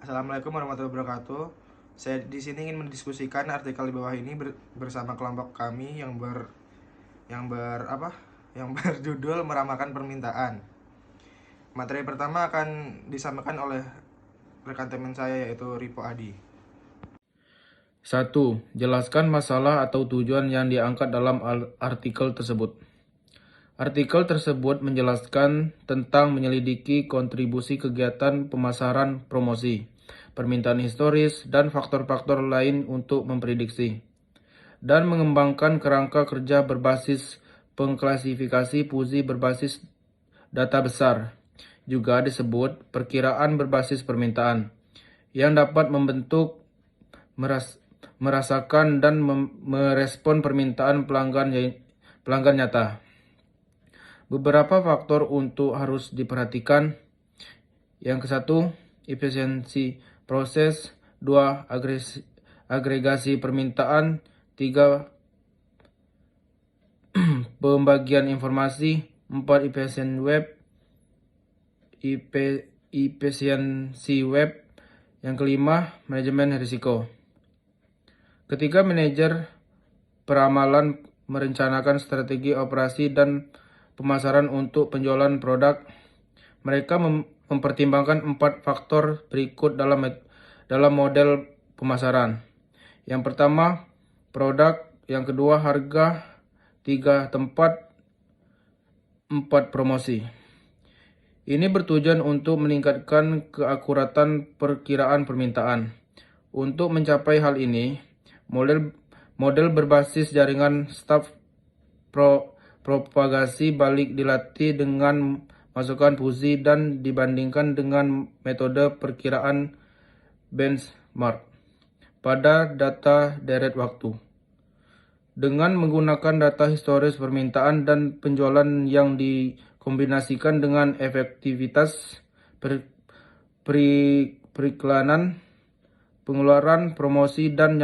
Assalamualaikum warahmatullahi wabarakatuh. Saya di sini ingin mendiskusikan artikel di bawah ini bersama kelompok kami yang ber apa? Yang berjudul meramalkan permintaan. Materi pertama akan disampaikan oleh rekan teman saya yaitu Ripo Adi. 1. Jelaskan masalah atau tujuan yang diangkat dalam artikel tersebut. Artikel tersebut menjelaskan tentang menyelidiki kontribusi kegiatan pemasaran promosi, permintaan historis, dan faktor-faktor lain untuk memprediksi, dan mengembangkan kerangka kerja berbasis pengklasifikasi fuzi berbasis data besar, juga disebut perkiraan berbasis permintaan, yang dapat membentuk, merasakan, dan merespon permintaan pelanggan nyata. Beberapa faktor untuk harus diperhatikan. Yang ke-1, efisiensi proses. 2, agregasi permintaan. 3, pembagian informasi. 4, efisiensi web. Yang kelima, manajemen risiko. Ketika manajer peramalan merencanakan strategi operasi dan pemasaran untuk penjualan produk, mereka mempertimbangkan 4 faktor berikut dalam model pemasaran. Yang pertama, produk. Yang kedua, harga. 3, tempat. 4, promosi. Ini bertujuan untuk meningkatkan keakuratan perkiraan permintaan. Untuk mencapai hal ini, model berbasis jaringan staf propagasi balik dilatih dengan masukan fuzi dan dibandingkan dengan metode perkiraan benchmark pada data deret waktu. Dengan menggunakan data historis permintaan dan penjualan yang dikombinasikan dengan efektivitas periklanan, pengeluaran promosi, dan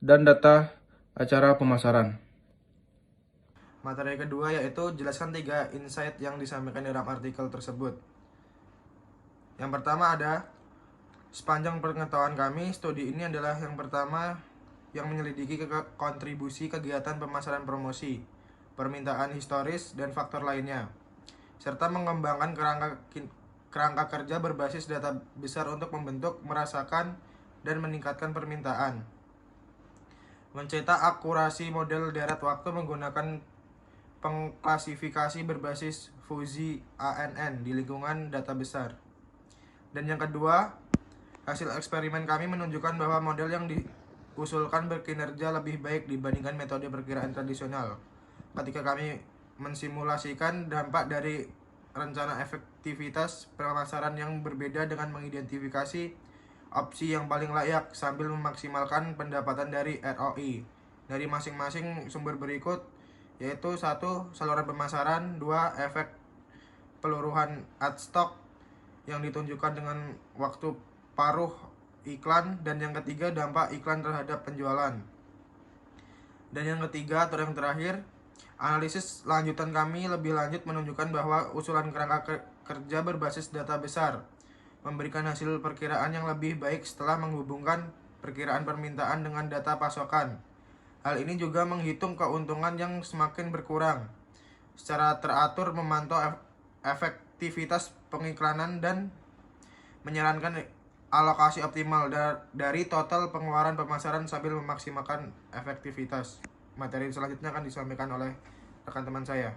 data acara pemasaran. Materi kedua yaitu jelaskan 3 insight yang disampaikan dalam artikel tersebut. Yang pertama ada, sepanjang pengetahuan kami, studi ini adalah yang pertama yang menyelidiki kontribusi kegiatan pemasaran promosi, permintaan historis, dan faktor lainnya, serta mengembangkan kerangka kerja berbasis data besar untuk membentuk, merasakan, dan meningkatkan permintaan. Mencetak akurasi model deret waktu menggunakan pengklasifikasi berbasis fuzi ANN di lingkungan data besar. Dan yang kedua, hasil eksperimen kami menunjukkan bahwa model yang diusulkan berkinerja lebih baik dibandingkan metode perkiraan tradisional. Ketika kami mensimulasikan dampak dari rencana efektivitas pemasaran yang berbeda dengan mengidentifikasi opsi yang paling layak sambil memaksimalkan pendapatan dari ROI dari masing-masing sumber berikut, yaitu 1, saluran pemasaran. 2, efek peluruhan ad stock yang ditunjukkan dengan waktu paruh iklan. Dan yang ketiga, dampak iklan terhadap penjualan. Dan yang ketiga atau yang terakhir, analisis lanjutan kami lebih lanjut menunjukkan bahwa usulan kerangka kerja berbasis data besar memberikan hasil perkiraan yang lebih baik setelah menghubungkan perkiraan permintaan dengan data pasokan. Hal ini juga menghitung keuntungan yang semakin berkurang, secara teratur memantau efektivitas pengiklanan, dan menyarankan alokasi optimal dari total pengeluaran pemasaran sambil memaksimalkan efektivitas. Materi selanjutnya akan disampaikan oleh rekan teman saya.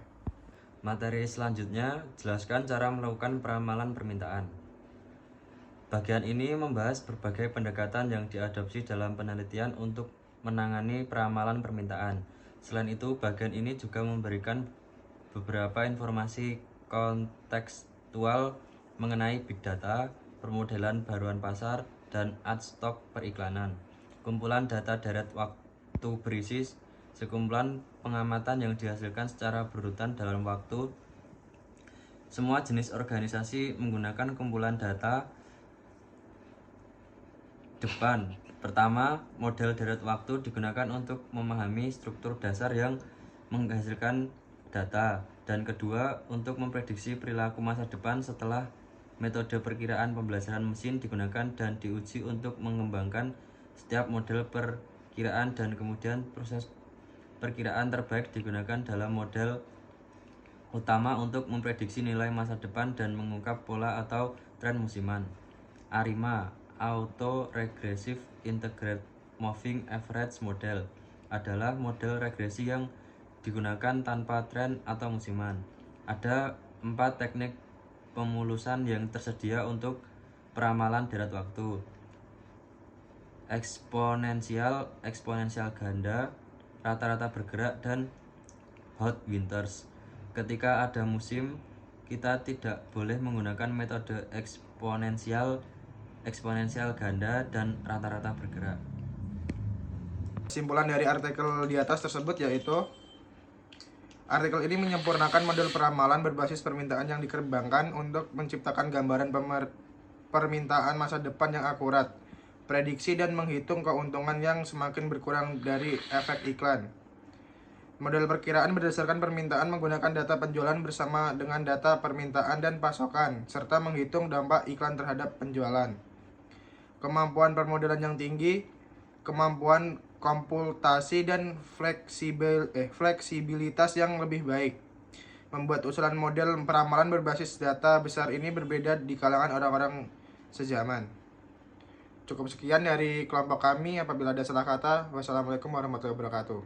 Materi selanjutnya, jelaskan cara melakukan peramalan permintaan. Bagian ini membahas berbagai pendekatan yang diadopsi dalam penelitian untuk menangani peramalan permintaan. Selain itu, bagian ini juga memberikan beberapa informasi kontekstual mengenai big data, permodelan baruan pasar, dan ad stock periklanan. Kumpulan data deret waktu berisi sekumpulan pengamatan yang dihasilkan secara berurutan dalam waktu. Semua jenis organisasi menggunakan kumpulan data depan. Pertama, model deret waktu digunakan untuk memahami struktur dasar yang menghasilkan data. Dan kedua, untuk memprediksi perilaku masa depan setelah Metode perkiraan pembelajaran mesin digunakan dan diuji untuk mengembangkan setiap model perkiraan, dan kemudian proses perkiraan terbaik digunakan dalam model utama untuk memprediksi nilai masa depan dan mengungkap pola atau tren musiman. ARIMA Auto Regressive Integrated Moving Average Model adalah model regresi yang digunakan tanpa tren atau musiman. Ada 4 teknik pemulusan yang tersedia untuk peramalan deret waktu: eksponensial, eksponensial ganda, rata-rata bergerak, dan hot winters. Ketika ada musim, kita tidak boleh menggunakan metode eksponensial, eksponensial ganda, dan rata-rata bergerak. Kesimpulan dari artikel di atas tersebut yaitu artikel ini menyempurnakan model peramalan berbasis permintaan yang dikembangkan untuk menciptakan gambaran permintaan masa depan yang akurat, prediksi, dan menghitung keuntungan yang semakin berkurang dari efek iklan. Model perkiraan berdasarkan permintaan menggunakan data penjualan bersama dengan data permintaan dan pasokan, serta menghitung dampak iklan terhadap penjualan. Kemampuan permodelan yang tinggi, kemampuan komputasi, dan fleksibilitas yang lebih baik membuat usulan model peramalan berbasis data besar ini berbeda di kalangan orang-orang sezaman. Cukup sekian dari kelompok kami. Apabila ada salah kata, wassalamualaikum warahmatullahi wabarakatuh.